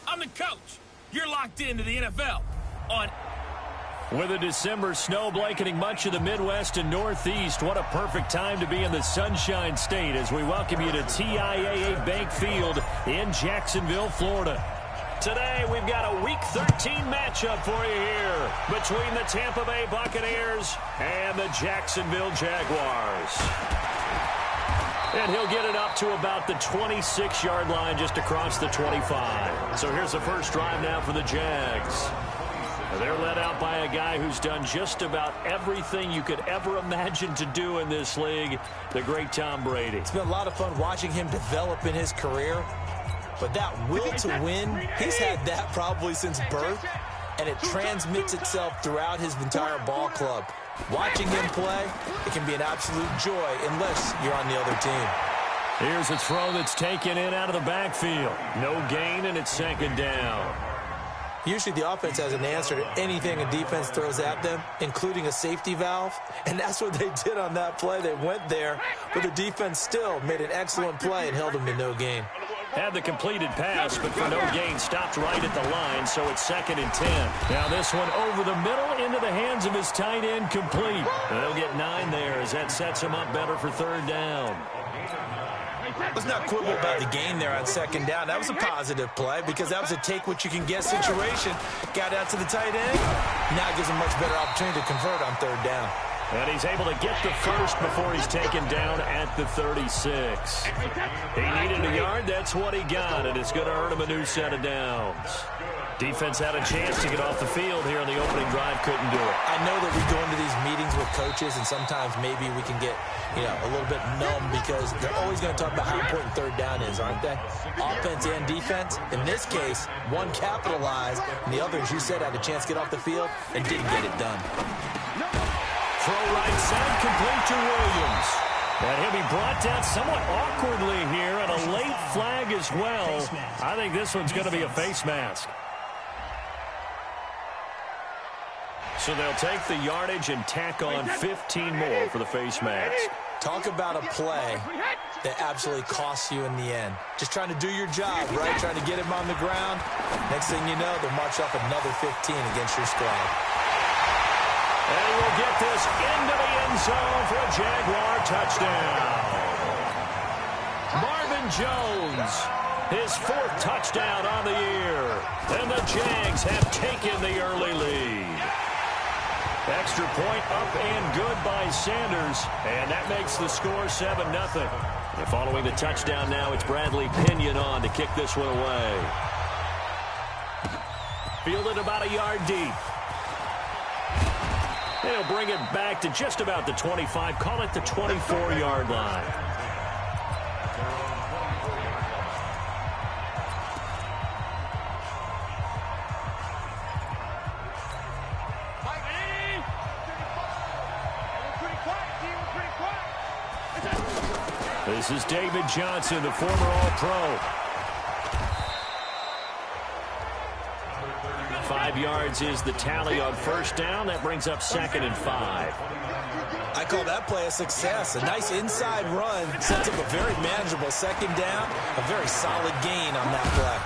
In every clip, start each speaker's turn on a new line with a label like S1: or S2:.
S1: I'm the coach. You're locked into the NFL on...
S2: With a December snow blanketing much of the Midwest and Northeast, what a perfect time to be in the Sunshine State as we welcome you to TIAA Bank Field in Jacksonville, Florida. Today, we've got a Week 13 matchup for you here between the Tampa Bay Buccaneers and the Jacksonville Jaguars. And he'll get it up to about the 26-yard line just across the 25. So here's the first drive now for the Jags. They're led out by a guy who's done just about everything you could ever imagine to do in this league, the great Tom Brady.
S3: It's been a lot of fun watching him develop in his career. But that will to win, he's had that probably since birth, and it transmits itself throughout his entire ball club. Watching him play, it can be an absolute joy unless you're on the other team.
S2: Here's a throw that's taken in out of the backfield. No gain, and it's second down.
S3: Usually the offense has an answer to anything a defense throws at them, including a safety valve, and that's what they did on that play. They went there, but the defense still made an excellent play and held them to no gain.
S2: Had the completed pass, but for no gain, stopped right at the line, so it's 2nd and 10. Now this one over the middle into the hands of his tight end, complete. They'll get 9 there as that sets him up better for 3rd down.
S3: Let's not quibble about the gain there on 2nd down. That was a positive play because that was a take-what-you-can-get situation. Got out to the tight end. Now it gives him a much better opportunity to convert on 3rd down.
S2: And he's able to get the first before he's taken down at the 36. He needed a yard. That's what he got, and it's going to earn him a new set of downs. Defense had a chance to get off the field here on the opening drive. Couldn't do it.
S3: I know that we go into these meetings with coaches, and sometimes maybe we can get, a little bit numb because they're always going to talk about how important 3rd down is, aren't they? Offense and defense. In this case, one capitalized, and the other, as you said, had a chance to get off the field and didn't get it done.
S2: Throw right side, complete to Williams. And he'll be brought down somewhat awkwardly here, and a late flag as well. I think this one's going to be a face mask. So they'll take the yardage and tack on 15 more for the face mask.
S3: Talk about a play that absolutely costs you in the end. Just trying to do your job, right? Trying to get him on the ground. Next thing you know, they'll march off another 15 against your squad.
S2: And he will get this into the end zone for a Jaguar touchdown. Marvin Jones, his 4th touchdown on the year. And the Jags have taken the early lead. Extra point up and good by Sanders. And that makes the score 7-0. And following the touchdown now, it's Bradley Pinion on to kick this one away. Fielded about a yard deep. They'll bring it back to just about the 25. Call it the 24-yard line. This is David Johnson, the former All-Pro. 5 yards is the tally on 1st down. That brings up 2nd and 5.
S3: I call that play a success. A nice inside run sets up a very manageable 2nd down. A very solid gain on that play.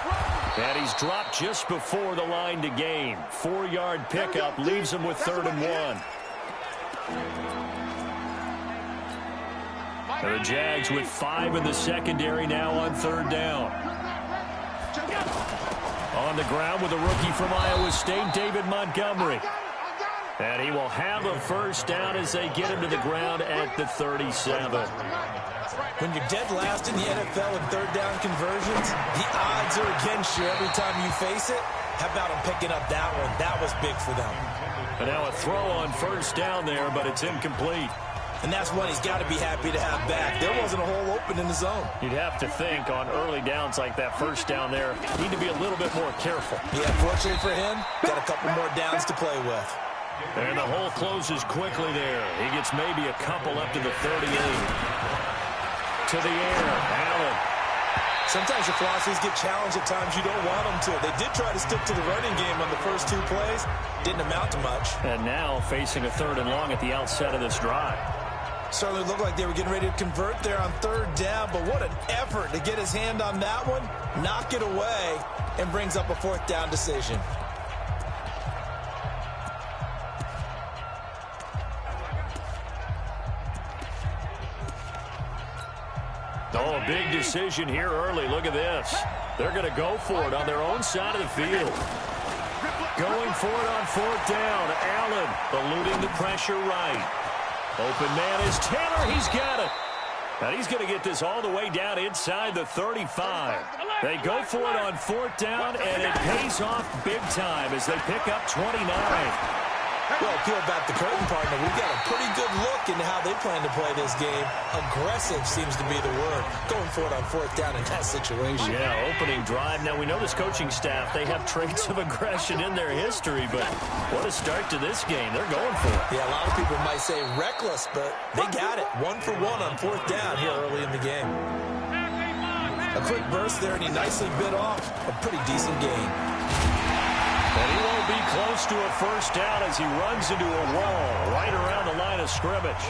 S2: And he's dropped just before the line to gain. 4-yard pickup leaves him with 3rd and 1. The Jags with 5 in the secondary now on 3rd down. On the ground with a rookie from Iowa State, David Montgomery. And he will have a 1st down as they get him to the ground at the 37.
S3: When you're dead last in the NFL in 3rd down conversions, the odds are against you every time you face it. How about him picking up that one? That was big for them.
S2: And now a throw on 1st down there, but it's incomplete.
S3: And that's one he's got to be happy to have back. There wasn't a hole open in the zone.
S2: You'd have to think on early downs like that first down there, need to be a little bit more careful.
S3: Yeah, fortunately for him, got a couple more downs to play with.
S2: And the hole closes quickly there. He gets maybe a couple up to the 38. To the air, Allen.
S3: Sometimes your philosophies get challenged at times you don't want them to. They did try to stick to the running game on the first 2 plays. Didn't amount to much.
S2: And now facing a 3rd and long at the outset of this drive.
S3: Certainly looked like they were getting ready to convert there on 3rd down, but what an effort to get his hand on that one, knock it away, and brings up a 4th down decision.
S2: Oh, a big decision here early. Look at this. They're going to go for it on their own side of the field. Going for it on 4th down. Allen eluding the pressure right. Open man is Taylor. He's got it. And he's going to get this all the way down inside the 35. They go for it on 4th down, and it pays off big time as they pick up 29.
S3: Well, peel back the curtain, partner. We've got a pretty good look into how they plan to play this game. Aggressive seems to be the word. Going for it on 4th down in that situation.
S2: Yeah, opening drive. Now, we know this coaching staff, they have traits of aggression in their history, but what a start to this game. They're going for it.
S3: Yeah, a lot of people might say reckless, but they got it. 1 for 1 on 4th down here early in the game. A quick burst there, and he nicely bit off a pretty decent gain.
S2: And he won't be close to a 1st down as he runs into a wall right around the line of scrimmage.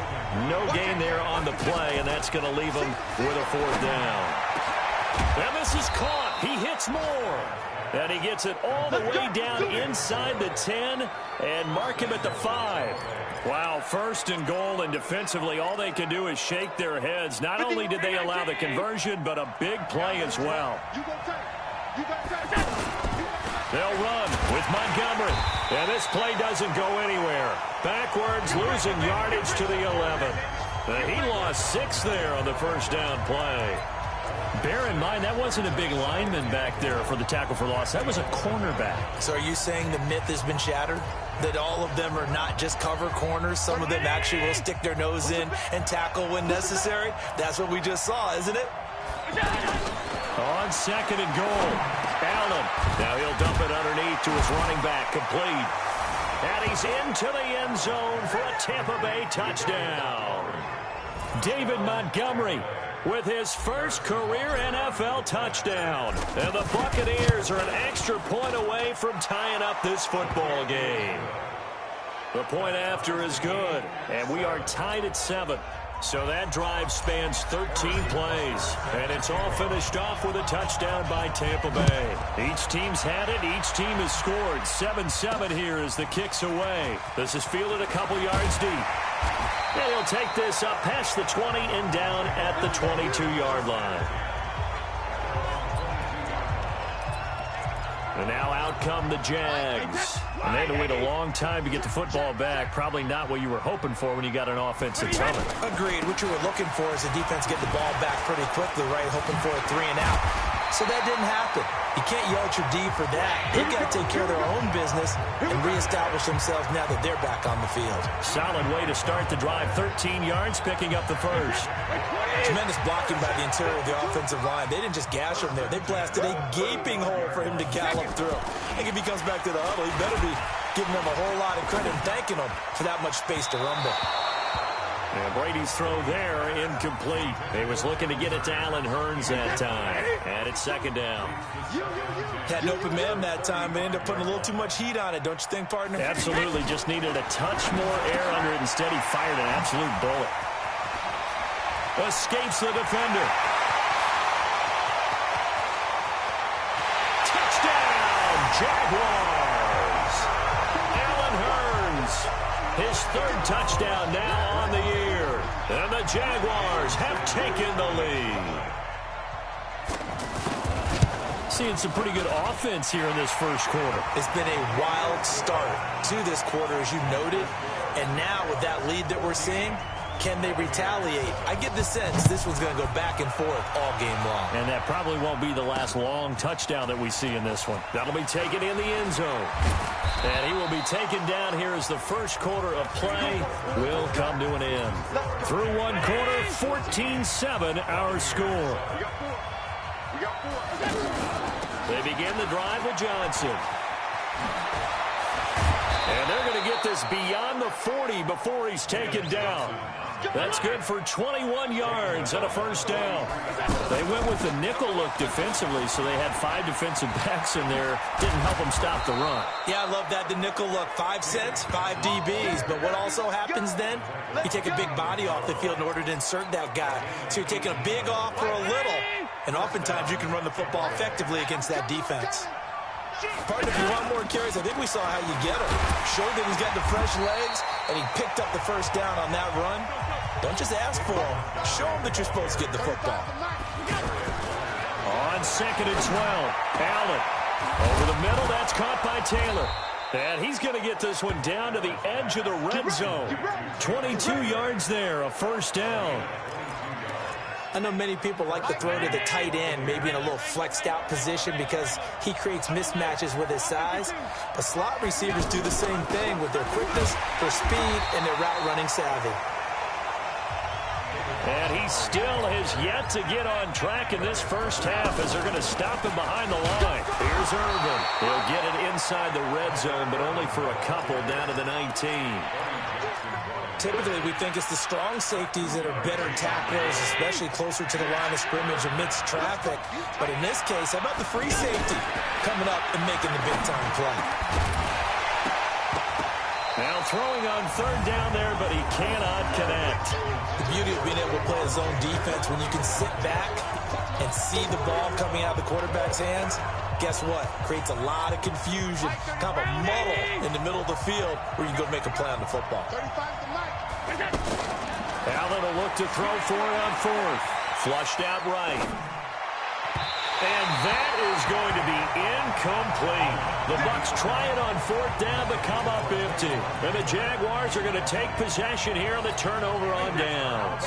S2: No gain there on the play, and that's going to leave him with a 4th down. And this is caught. He hits more. And he gets it all the way down inside the 10 and mark him at the 5. Wow, 1st and goal, and defensively all they can do is shake their heads. Not only did they allow the conversion, but a big play as well. They'll run with Montgomery. And this play doesn't go anywhere. Backwards, losing yardage to the 11. He lost 6 there on the 1st down play. Bear in mind, that wasn't a big lineman back there for the tackle for loss. That was a cornerback.
S3: So are you saying the myth has been shattered? That all of them are not just cover corners? Some of them actually will stick their nose in and tackle when necessary? That's what we just saw, isn't it?
S2: On 2nd and goal, Allen. Now he'll dump it underneath to his running back, complete. And he's into the end zone for a Tampa Bay touchdown. David Montgomery with his first career NFL touchdown. And the Buccaneers are an extra point away from tying up this football game. The point after is good, and we are tied at 7. So that drive spans 13 plays, and it's all finished off with a touchdown by Tampa Bay. Each team's had it. Each team has scored. 7-7 here as the kick's away. This is fielded a couple yards deep. And he'll take this up past the 20 and down at the 22-yard line. And now out come the Jags. And they had to wait a long time to get the football back. Probably not what you were hoping for when you got an offensive tunnel.
S3: Agreed. What you were looking for is the defense get the ball back pretty quickly, right? Hoping for a 3 and out. So that didn't happen. You can't yell at your D for that. They've got to take care of their own business and reestablish themselves now that they're back on the field.
S2: Solid way to start the drive. 13 yards, picking up the first.
S3: Tremendous blocking by the interior of the offensive line. They didn't just gash him there. They blasted a gaping hole for him to gallop through. I think if he comes back to the huddle, he better be giving them a whole lot of credit and thanking them for that much space to rumble.
S2: And Brady's throw there, incomplete. He was looking to get it to Allen Hurns that time. And it's 2nd down.
S3: Had an open man that time, but ended up putting a little too much heat on it, don't you think, partner?
S2: Absolutely. Just needed a touch more air under it. Instead, he fired an absolute bullet. Escapes the defender. Touchdown, Jaguars. Allen Hurns. His 3rd touchdown now on the year. And the Jaguars have taken the lead. Seeing some pretty good offense here in this first quarter.
S3: It's been a wild start to this quarter, as you noted. And now with that lead that we're seing, can they retaliate? I get the sense this one's going to go back and forth all game long.
S2: And that probably won't be the last long touchdown that we see in this one. That'll be taken in the end zone. And he will be taken down here as the first quarter of play will come to an end. Through one quarter, 14-7 our score. They begin the drive with Johnson. And they're going to get this beyond the 40 before he's taken down. That's good for 21 yards and a first down. They went with the nickel look defensively, so they had 5 defensive backs in there. Didn't help them stop the run.
S3: Yeah, I love that, the nickel look. 5 cents, 5 DBs. But what also happens then? You take a big body off the field in order to insert that guy. So you're taking a big off for a little. And oftentimes you can run the football effectively against that defense. Partner, if you want more carries, I think we saw how you get him. Showed that he's got the fresh legs, and he picked up the first down on that run. Don't just ask for him. Show him that you're supposed to get the football.
S2: On 2nd and 12, Allen. Over the middle, that's caught by Taylor. And he's going to get this one down to the edge of the red zone. 22 yards there, a first down.
S3: I know many people like to throw to the tight end, maybe in a little flexed out position because he creates mismatches with his size. But slot receivers do the same thing with their quickness, their speed, and their route running savvy.
S2: And he still has yet to get on track in this first half as they're going to stop him behind the line. Here's Irvin. He'll get it inside the red zone, but only for a couple down to the 19.
S3: Typically, we think it's the strong safeties that are better tacklers, especially closer to the line of scrimmage amidst traffic. But in this case, how about the free safety coming up and making the big-time play?
S2: Now throwing on 3rd down there, but he cannot connect.
S3: The beauty of being able to play a zone defense when you can sit back and see the ball coming out of the quarterback's hands, guess what? Creates a lot of confusion, kind of a muddle in the middle of the field where you can go make a play on the football.
S2: Allen will look to throw for it on 4th. Flushed out right. And that is going to be incomplete. The Bucs try it on 4th down, but come up empty. And the Jaguars are going to take possession here on the turnover on downs.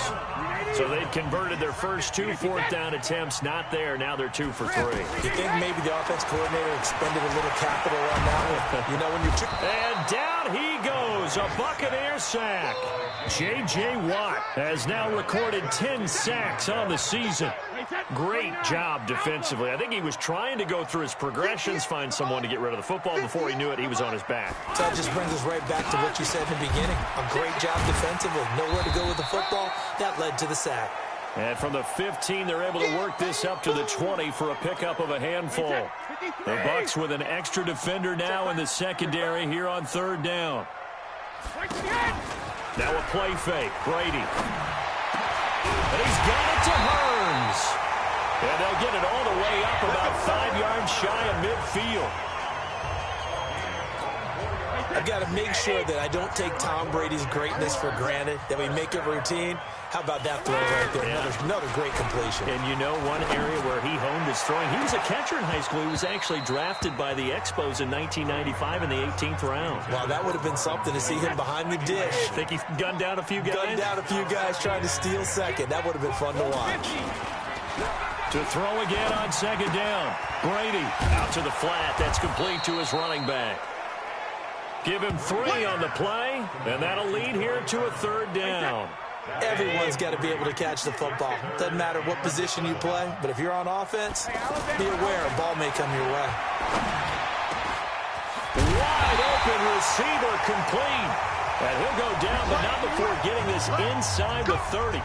S2: So they've converted their first 2 4th down attempts. Not there. Now they're 2 for 3.
S3: You think maybe the offense coordinator expended a little capital on that one? You know, when you're...
S2: And down he goes. A Buccaneer sack. J.J. Watt has now recorded 10 sacks on the season. Great job defensively. I think he was trying to go through his progressions, find someone to get rid of the football. Before he knew it, he was on his back.
S3: So that just brings us right back to what you said in the beginning. A great job defensively. Nowhere to go with the football. That led to the sack.
S2: And from the 15, they're able to work this up to the 20 for a pickup of a handful. The Bucs with an extra defender now in the secondary here on 3rd down. Now a play fake. Brady. And he's got it to Hearns. And they'll get it all the way up about 5 yards shy of midfield.
S3: I've got to make sure that I don't take Tom Brady's greatness for granted, that we make it routine. How about that throw right there?
S2: Yeah.
S3: Another great completion.
S2: And you know one area where he honed his throwing, he was a catcher in high school. He was actually drafted by the Expos in 1995 in the 18th round.
S3: Wow, that would have been something to see him behind the dish.
S2: Think he gunned down a few guys?
S3: Gunned down a few guys trying to steal second. That would have been fun to watch.
S2: To throw again on 2nd down. Brady out to the flat. That's complete to his running back. Give him 3 on the play, and that'll lead here to a 3rd down.
S3: Everyone's got to be able to catch the football. Doesn't matter what position you play, but if you're on offense, be aware a ball may come your way.
S2: Wide open receiver complete. And he'll go down, but not before getting this inside the 30.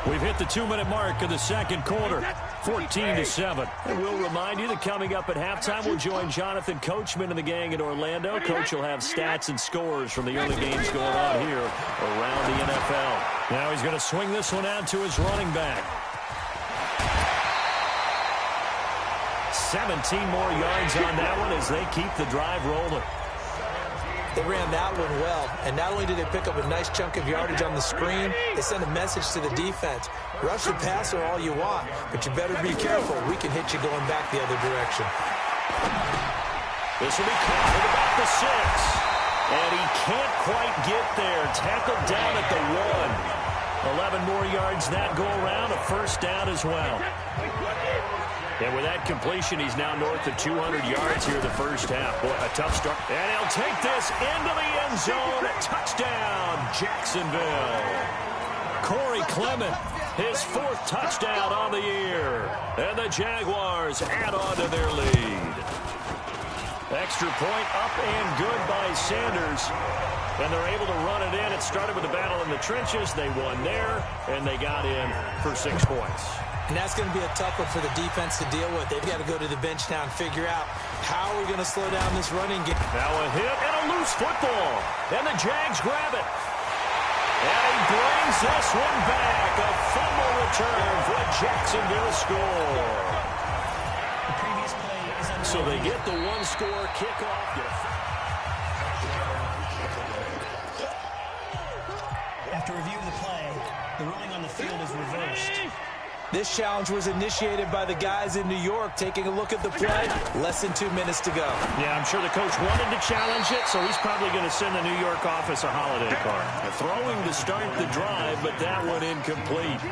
S2: We've hit the 2-minute mark of the second quarter, 14-7. And we'll remind you that coming up at halftime, we'll join Jonathan Coachman and the gang in Orlando. Coach will have stats and scores from the early games going on here around the NFL. Now he's going to swing this one out to his running back. 17 more yards on that one as they keep the drive rolling.
S3: They ran that one well, and not only did they pick up a nice chunk of yardage on the screen, they sent a message to the defense. Rush the passer all you want, but you better be careful. We can hit you going back the other direction.
S2: This will be caught at about the 6. And he can't quite get there. Tackled down at the 1. 11 more yards that go around, a first down as well. And with that completion, he's now north of 200 yards here in the first half. Boy, a tough start. And he'll take this into the end zone. Touchdown, Jacksonville. Corey Clement, his 4th touchdown on the year. And the Jaguars add on to their lead. Extra point up and good by Sanders. And they're able to run it in. It started with a battle in the trenches. They won there, and they got in for 6 points.
S3: And that's going to be a tough one for the defense to deal with. They've got to go to the bench now and figure out how we're going to slow down this running game.
S2: Now a hit and a loose football. And the Jags grab it. And he brings this one back. A fumble return for a Jacksonville score. So they get the 1-score kickoff.
S4: After review of the play, the ruling on the field is reversed.
S3: This challenge was initiated by the guys in New York. Taking a look at the play, less than 2 minutes to go.
S2: Yeah, I'm sure the coach wanted to challenge it, so he's probably going to send the New York office a holiday card. Throwing to start the drive, but that one incomplete.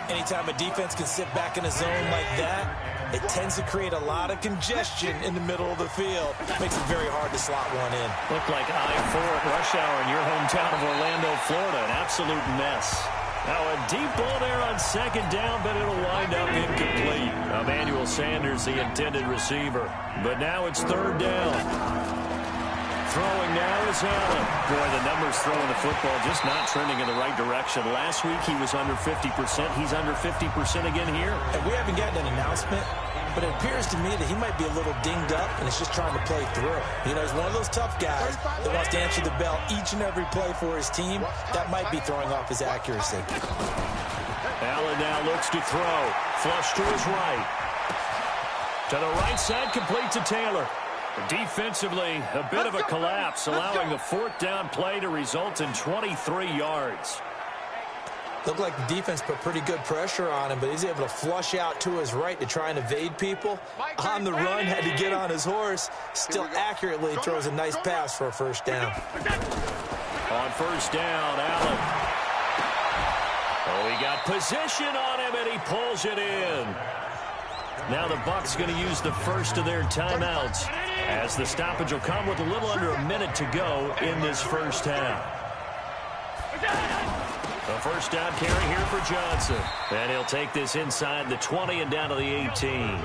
S3: Anytime a defense can sit back in a zone like that, it tends to create a lot of congestion in the middle of the field. Makes it very hard to slot one in.
S2: Looked like I-4 at rush hour in your hometown of Orlando, Florida. An absolute mess. Now a deep ball there on 2nd down, but it'll wind up incomplete. Emmanuel Sanders, the intended receiver. But now it's 3rd down. Throwing now is Allen. Boy, the numbers throwing the football just not trending in the right direction. Last week he was under 50%. He's under 50% again here.
S3: And we haven't gotten an announcement, but it appears to me that he might be a little dinged up and is just trying to play through. You know, he's one of those tough guys that wants to answer the bell each and every play for his team. That might be throwing off his accuracy.
S2: Allen now looks to throw. Flush to his right. To the right side, complete to Taylor. Defensively, a bit of a collapse, allowing the 4th down play to result in 23 yards.
S3: Looked like the defense put pretty good pressure on him, but he's able to flush out to his right to try and evade people. On the run, had to get on his horse. Still accurately throws a nice pass for a 1st down.
S2: On 1st down, Allen. Oh, he got position on him, and he pulls it in. Now the Bucs going to use the first of their timeouts, as the stoppage will come with a little under a minute to go in this first half. A 1st down carry here for Johnson. And he'll take this inside the 20 and down to the 18.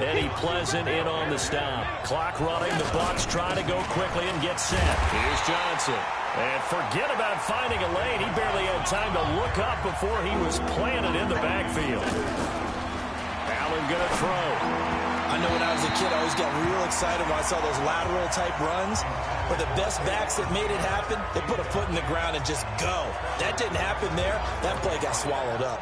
S2: Eddie Pleasant in on the stop. Clock running. The Bucs try to go quickly and get set. Here's Johnson. And forget about finding a lane. He barely had time to look up before he was planted in the backfield. Allen going to throw.
S3: I know when I was a kid, I always got real excited when I saw those lateral-type runs. But the best backs that made it happen, they put a foot in the ground and just go. That didn't happen there. That play got swallowed up.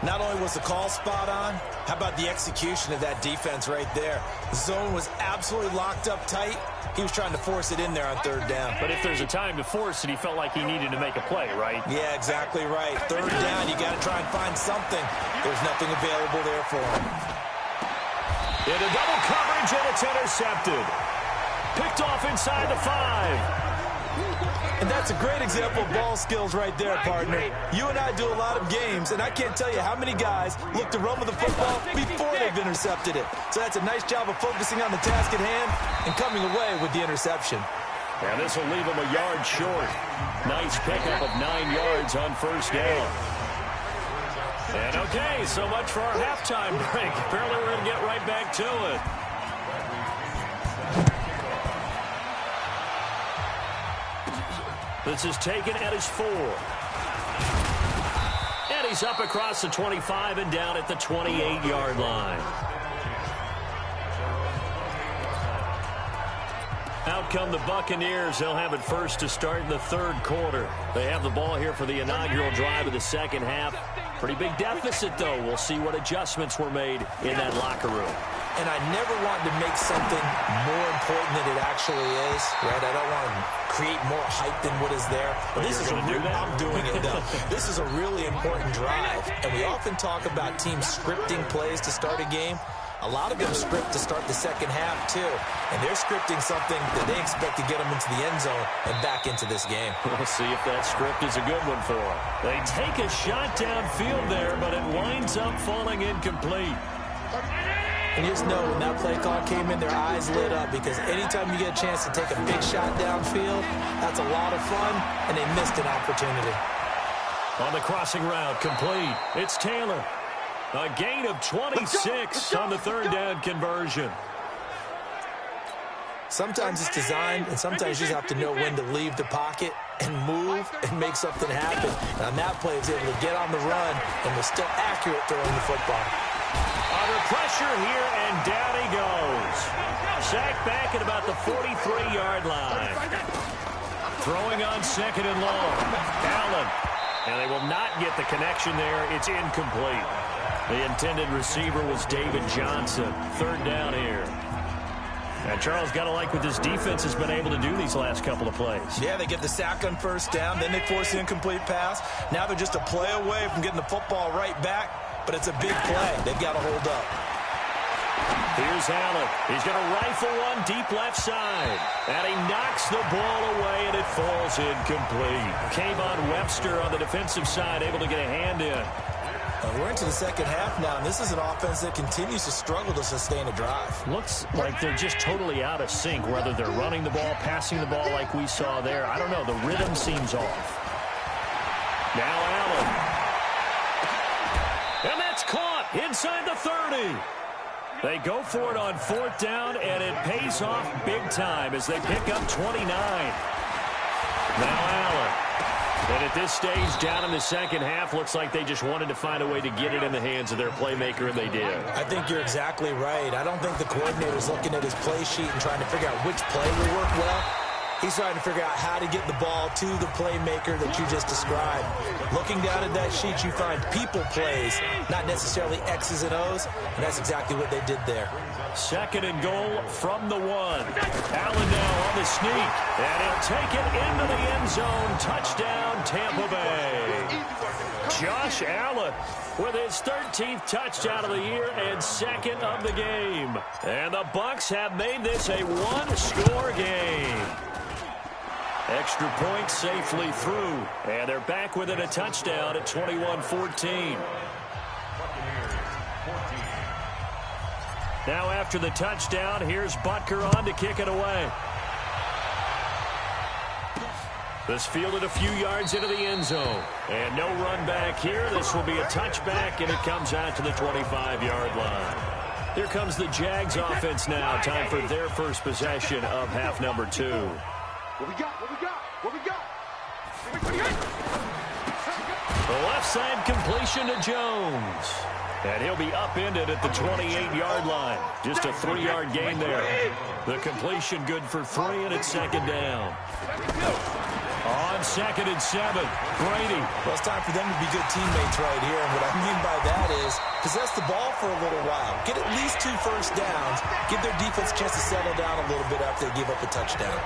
S3: Not only was the call spot on, how about the execution of that defense right there? The zone was absolutely locked up tight. He was trying to force it in there on 3rd down.
S2: But if there's a time to force it, he felt like he needed to make a play, right?
S3: Yeah, exactly right. 3rd down, you got to try and find something. There's nothing available there for him.
S2: Into double coverage, and it's intercepted. Picked off inside the 5.
S3: And that's a great example of ball skills right there, partner. You and I do a lot of games, and I can't tell you how many guys look to run with the football before they've intercepted it. So that's a nice job of focusing on the task at hand and coming away with the interception.
S2: And this will leave him a yard short. Nice pickup of 9 yards on 1st down. And okay, so much for our halftime break. Apparently we're going to get right back to it. This is taken at his 4. And he's up across the 25 and down at the 28-yard line. Out come the Buccaneers. They'll have it first to start in the 3rd quarter. They have the ball here for the inaugural drive of the 2nd half. Pretty big deficit, though. We'll see what adjustments were made in that locker room.
S3: And I never want to make something more important than it actually is, right? I don't want to create more hype than what is there. But this is I'm doing it, though. This is a really important drive. And we often talk about teams scripting plays to start a game. A lot of them script to start the second half, too. And they're scripting something that they expect to get them into the end zone and back into this game.
S2: We'll see if that script is a good one for them. They take a shot downfield there, but it winds up falling incomplete.
S3: And you just know when that play call came in, their eyes lit up, because anytime you get a chance to take a big shot downfield, that's a lot of fun, and they missed an opportunity.
S2: On the crossing route, complete. It's Taylor. A gain of 26 on the third down conversion.
S3: Sometimes it's designed, and sometimes you just have to know when to leave the pocket and move and make something happen. And on that play, he was able to get on the run and was still accurate throwing the football.
S2: Under pressure here, and down he goes. Sacked back at about the 43-yard line. Throwing on second and long. Allen. And they will not get the connection there. It's incomplete. The intended receiver was David Johnson. Third down here. And Charles, got to like what this defense has been able to do these last couple of plays.
S3: Yeah, they get the sack on first down, then they force the incomplete pass. Now they're just a play away from getting the football right back, but it's a big play. They've got to hold up.
S2: Here's Allen. He's going to rifle one deep left side. And he knocks the ball away, and it falls incomplete. Kayvon Webster on the defensive side, able to get a hand in.
S3: We're into the second half now, and this is an offense that continues to struggle to sustain a drive.
S2: Looks like they're just totally out of sync, whether they're running the ball, passing the ball like we saw there. I don't know. The rhythm seems off. Now Allen. And that's caught inside the 30. They go for it on fourth down, and it pays off big time as they pick up 29. Now Allen. And at this stage, down in the second half, looks like they just wanted to find a way to get it in the hands of their playmaker, and they did.
S3: I think you're exactly right. I don't think the coordinator's looking at his play sheet and trying to figure out which play will work well. He's trying to figure out how to get the ball to the playmaker that you just described. Looking down at that sheet, you find people plays, not necessarily X's and O's, and that's exactly what they did there.
S2: Second and goal from the 1. Allen now on the sneak, and he'll take it into the end zone. Touchdown, Tampa Bay. Josh Allen with his 13th touchdown of the year and second of the game. And the Bucs have made this a one-score game. Extra point safely through, and they're back within a touchdown at 21-14. Now after the touchdown, here's Butker on to kick it away. This fielded a few yards into the end zone. And no run back here. This will be a touchback, and it comes out to the 25-yard line. Here comes the Jags offense now. Time for their first possession of half number 2.
S5: What we got? What we got? What we got?
S2: The left side completion to Jones. And he'll be upended at the 28-yard line. Just a 3-yard gain there. The completion good for 3, and it's second down. On second and 7, Brady.
S3: Well, it's time for them to be good teammates right here. And what I mean by that is possess the ball for a little while. Get at least 2 first downs. Give their defense a chance to settle down a little bit after they give up a touchdown.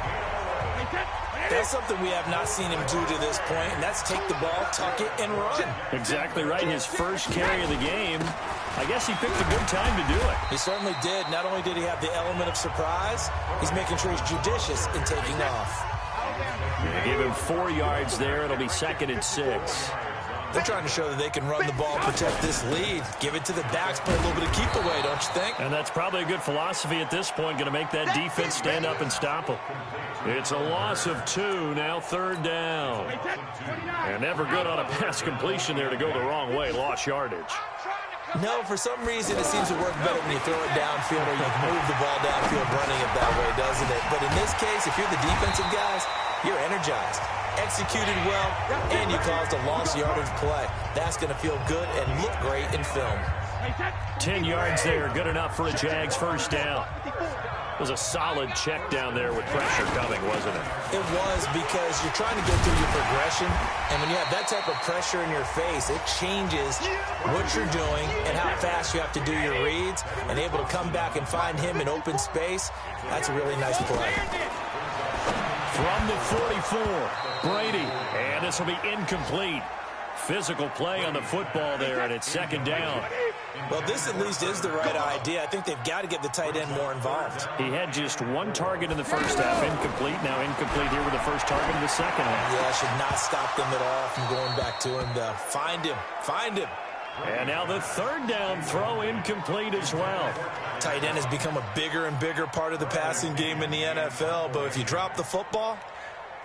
S3: That's something we have not seen him do to this point, and that's take the ball, tuck it, and run.
S2: Exactly right. His first carry of the game. I guess he picked a good time to do it.
S3: He certainly did. Not only did he have the element of surprise, he's making sure he's judicious in taking off.
S2: Give him 4 yards there. It'll be second and 6.
S3: They're trying to show that they can run the ball, protect this lead. Give it to the backs, play a little bit of keep away, don't you think?
S2: And that's probably a good philosophy at this point, going to make that defense stand up and stop them. It's a loss of 2, now third down. And never good on a pass completion there to go the wrong way, lost yardage.
S3: No, for some reason it seems to work better when you throw it downfield or you move the ball downfield running it that way, doesn't it? But in this case, if you're the defensive guys, you're energized. Executed well, and you caused a lost yardage play. That's going to feel good and look great in film.
S2: 10 yards there, good enough for a Jags first down. It was a solid check down there with pressure coming, wasn't it?
S3: It was, because you're trying to go through your progression, and when you have that type of pressure in your face, it changes what you're doing and how fast you have to do your reads, and able to come back and find him in open space. That's a really nice play.
S2: From the 44, Brady, and this will be incomplete. Physical play on the football there, and it's second down.
S3: Well, this at least is the right idea. I think they've got to get the tight end more involved.
S2: He had just one target in the first half, incomplete. Now incomplete here with the first target in the second half.
S3: Yeah, should not stop them at all from going back to him, though. Find him. Find him.
S2: And now the third down throw incomplete as well.
S3: Tight end has become a bigger and bigger part of the passing game in the NFL, but if you drop the football,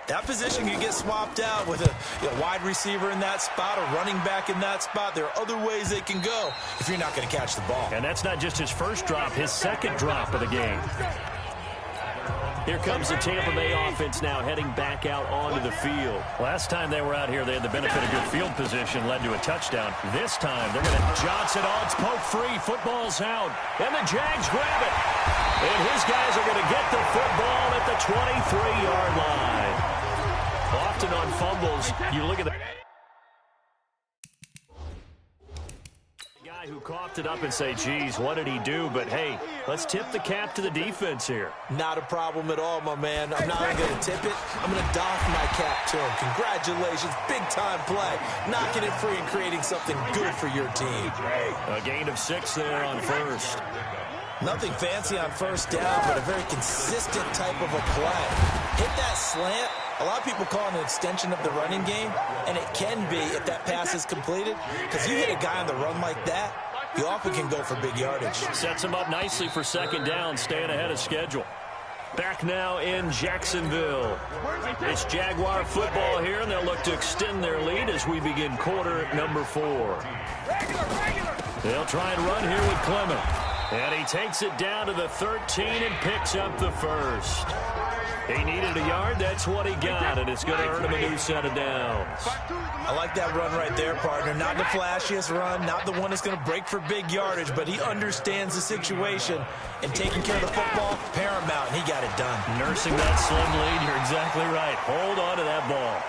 S3: that position can get swapped out with a wide receiver in that spot, a running back in that spot. There are other ways they can go if you're not going to catch the ball.
S2: And that's not just his first drop, his second drop of the game. Here comes the Tampa Bay offense now heading back out onto the field. Last time they were out here, they had the benefit of good field position, led to a touchdown. This time, they're going to Johnson. Oh, it's poke free. Football's out. And the Jags grab it. And his guys are going to get the football at the 23-yard line. Often on fumbles, you look at the guy who coughed it up and say, geez, what did he do? But, hey, let's tip the cap to the defense here.
S3: Not a problem at all, my man. I'm not only going to tip it, I'm going to doff my cap to him. Congratulations, big-time play. Knocking it free and creating something good for your team.
S2: A gain of 6 there on first.
S3: Nothing fancy on first down, but a very consistent type of a play. Hit that slant. A lot of people call it an extension of the running game, and it can be if that pass is completed, because you hit a guy on the run like that, you often can go for big yardage.
S2: Sets him up nicely for second down, staying ahead of schedule. Back now in Jacksonville. It's Jaguar football here, and they'll look to extend their lead as we begin quarter number 4. They'll try and run here with Clement. And he takes it down to the 13 and picks up the first. He needed a yard. That's what he got, and it's going to earn him a new set of downs.
S3: I like that run right there, partner. Not the flashiest run, not the one that's going to break for big yardage, but he understands the situation, and taking care of the football, paramount, and he got it done.
S2: Nursing that slim lead, you're exactly right. Hold on to that ball.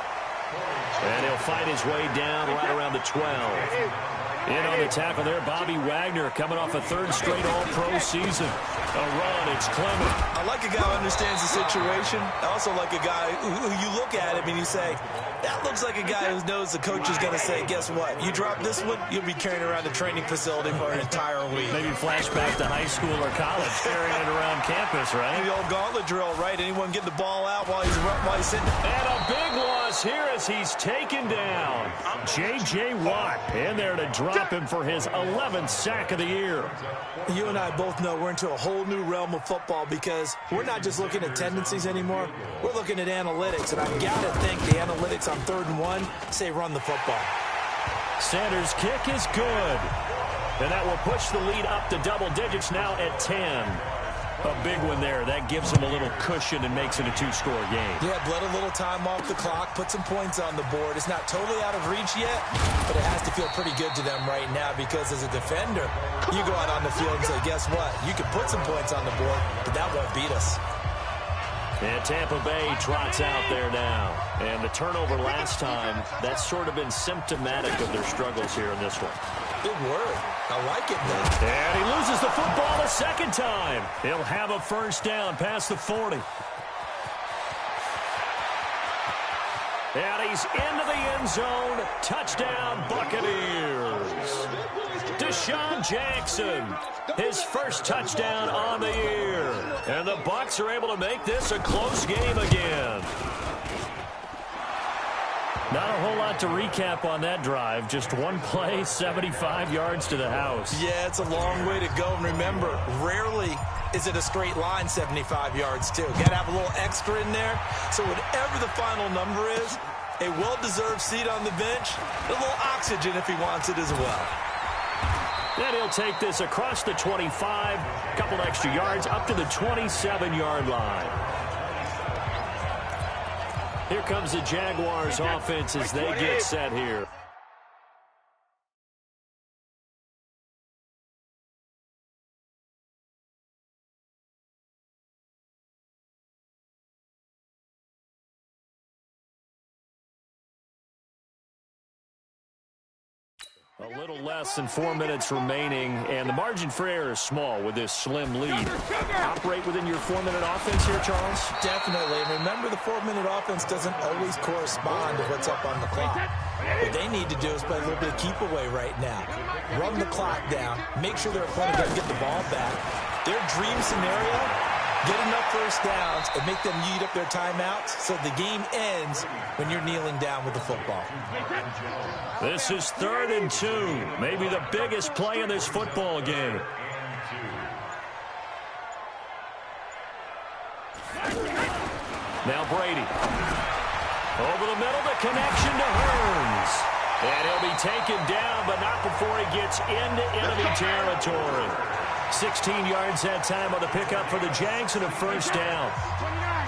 S2: And he'll fight his way down right around the 12. In on the tackle there, Bobby Wagner coming off a third straight all-pro season. A run, it's Clement.
S3: I like a guy who understands the situation. I also like a guy who you look at him and you say, that looks like a guy who knows the coach is going to say, guess what? You drop this one, you'll be carrying around the training facility for an entire week.
S2: Maybe flashback to high school or college, carrying it around campus, right?
S3: The old gauntlet drill, right? Anyone get the ball out while he's sitting.
S2: And a big loss here as he's taken down. J.J. Watt in there to drop him for his 11th sack of the year.
S3: You and I both know we're into a whole new realm of football because we're not just looking at tendencies anymore. We're looking at analytics, and I've got to think the analytics on 3rd and 1 say run the football.
S2: Sanders' kick is good. And that will push the lead up to double digits now at 10. A big one there. That gives them a little cushion and makes it a 2-score game.
S3: Yeah, bled a little time off the clock, put some points on the board. It's not totally out of reach yet, but it has to feel pretty good to them right now because as a defender, you go out on the field and say, guess what? You can put some points on the board, but that won't beat us.
S2: And Tampa Bay trots out there now. And the turnover last time, that's sort of been symptomatic of their struggles here in this one.
S3: Big word. I like it, though.
S2: And he loses the football a second time. He'll have a first down past the 40. And he's into the end zone. Touchdown, Buccaneers. Deshaun Jackson, his first touchdown on the year. And the Bucs are able to make this a close game again. Not a whole lot to recap on that drive. Just one play, 75 yards to the house.
S3: Yeah, it's a long way to go. And remember, rarely is it a straight line 75 yards, too. Got to have a little extra in there. So whatever the final number is, a well-deserved seat on the bench, a little oxygen if he wants it as well.
S2: Then he'll take this across the 25, a couple extra yards, up to the 27-yard line. Here comes the Jaguars offense as they get set here. A little less than 4 minutes remaining, and the margin for error is small with this slim lead. Operate within your 4-minute offense here, Charles?
S3: Definitely. And remember, the 4-minute offense doesn't always correspond to what's up on the clock. What they need to do is play a little bit of keep away right now. Run the clock down. Make sure their opponent doesn't get the ball back. Their dream scenario, get enough first downs and make them eat up their timeouts so the game ends when you're kneeling down with the football.
S2: This is 3rd and 2. Maybe the biggest play in this football game. Now Brady. Over the middle, the connection to Hearns. And he'll be taken down, but not before he gets into enemy territory. 16 yards that time on the pickup for the Jags and a first down.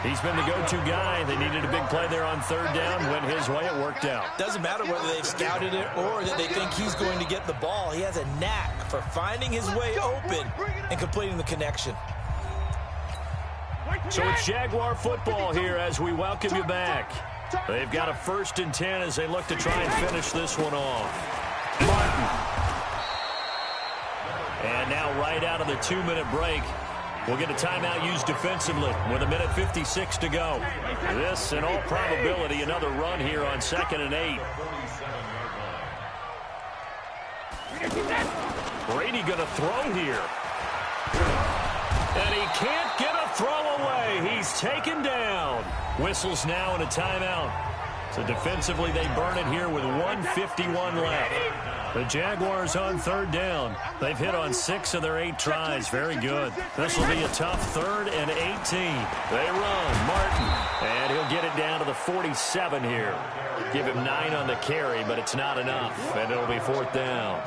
S2: He's been the go-to guy. They needed a big play there on 3rd down. Went his way. It worked out.
S3: Doesn't matter whether they've scouted it or that they think he's going to get the ball. He has a knack for finding his way open and completing the connection.
S2: So it's Jaguar football here as we welcome you back. They've got a 1st and 10 as they look to try and finish this one off. Martin. And now right out of the 2-minute break, we'll get a timeout used defensively with 1:56 to go. This, in all probability, another run here on 2nd and 8. Brady going to throw here. And he can't get a throw away. He's taken down. Whistles now and a timeout. So defensively, they burn it here with 1:51 left. The Jaguars on 3rd down. They've hit on 6 of their 8 tries. Very good. This will be a tough 3rd and 18. They run. Martin. And he'll get it down to the 47 here. Give him 9 on the carry, but it's not enough. And it'll be 4th down.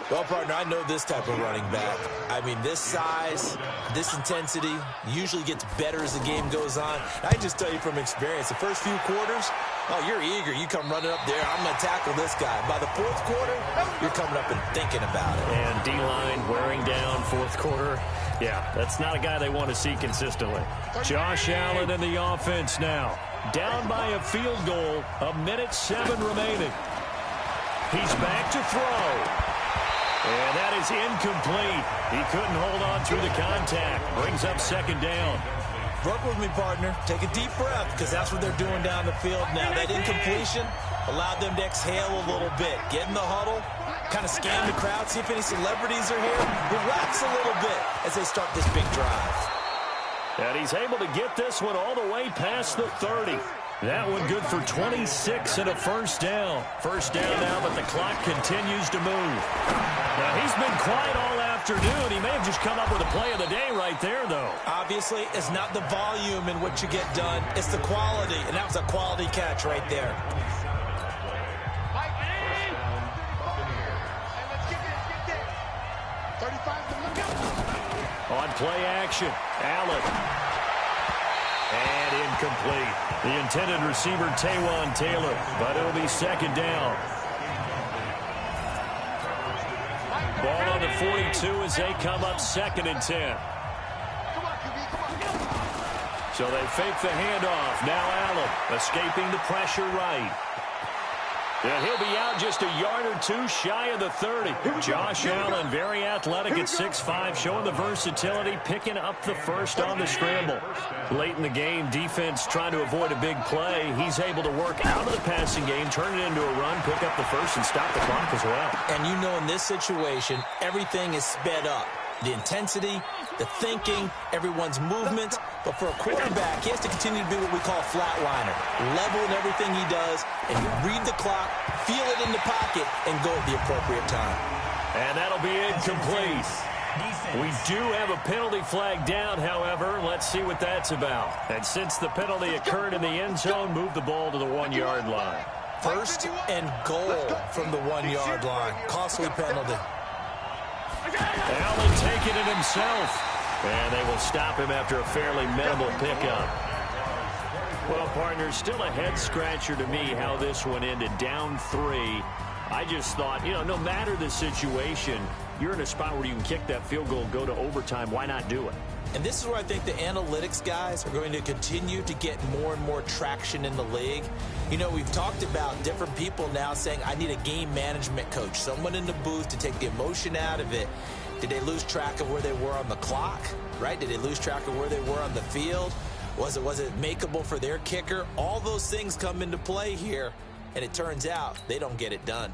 S3: Well, partner, I know this type of running back. I mean, this size, this intensity usually gets better as the game goes on. I just tell you from experience, the first few quarters, oh, you're eager. You come running up there. I'm going to tackle this guy. By the 4th quarter, you're coming up and thinking about it.
S2: And D-line wearing down 4th quarter. Yeah, that's not a guy they want to see consistently. Josh Allen in the offense now. Down by a field goal, 1:07 remaining. He's back to throw. And that is incomplete. He couldn't hold on through the contact. Brings up 2nd down.
S3: Work with me, partner. Take a deep breath, because that's what they're doing down the field now. That incompletion allowed them to exhale a little bit. Get in the huddle, kind of scan the crowd, see if any celebrities are here. Relax a little bit as they start this big drive.
S2: And he's able to get this one all the way past the 30. That one good for 26 and a first down. First down now, but the clock continues to move. Now, he's been quiet all afternoon. He may have just come up with a play of the day right there, though.
S3: Obviously, it's not the volume in what you get done. It's the quality, and that was a quality catch right there.
S2: On play action, Allen. And incomplete. The intended receiver, Taywan Taylor, but it'll be 2nd down. Ball on the 42 as they come up 2nd and 10. So they fake the handoff. Now Allen escaping the pressure right. And he'll be out just a yard or 2 shy of the 30. Josh Allen, very athletic at 6'5", showing the versatility, picking up the first on the scramble. Late in the game, defense trying to avoid a big play. He's able to work out of the passing game, turn it into a run, pick up the first, and stop the clock as well.
S3: And you know in this situation, everything is sped up. The intensity, the thinking, everyone's movement. But for a quarterback, he has to continue to be what we call a flatliner. Level in everything he does, and read the clock, feel it in the pocket, and go at the appropriate time.
S2: And that'll be incomplete. We do have a penalty flag down, however. Let's see what that's about. And since the penalty occurred in the end zone, move the ball to the 1-yard line.
S3: 1st and goal from the 1-yard line. Costly penalty.
S2: Allen taking it himself. And they will stop him after a fairly minimal pickup. Well, partners, still a head-scratcher to me how this one ended. Down 3. I just thought, no matter the situation, you're in a spot where you can kick that field goal, go to overtime. Why not do it?
S3: And this is where I think the analytics guys are going to continue to get more and more traction in the league. We've talked about different people now saying, I need a game management coach, someone in the booth to take the emotion out of it. Did they lose track of where they were on the clock, right? Did they lose track of where they were on the field? Was it makeable for their kicker? All those things come into play here, and it turns out they don't get it done.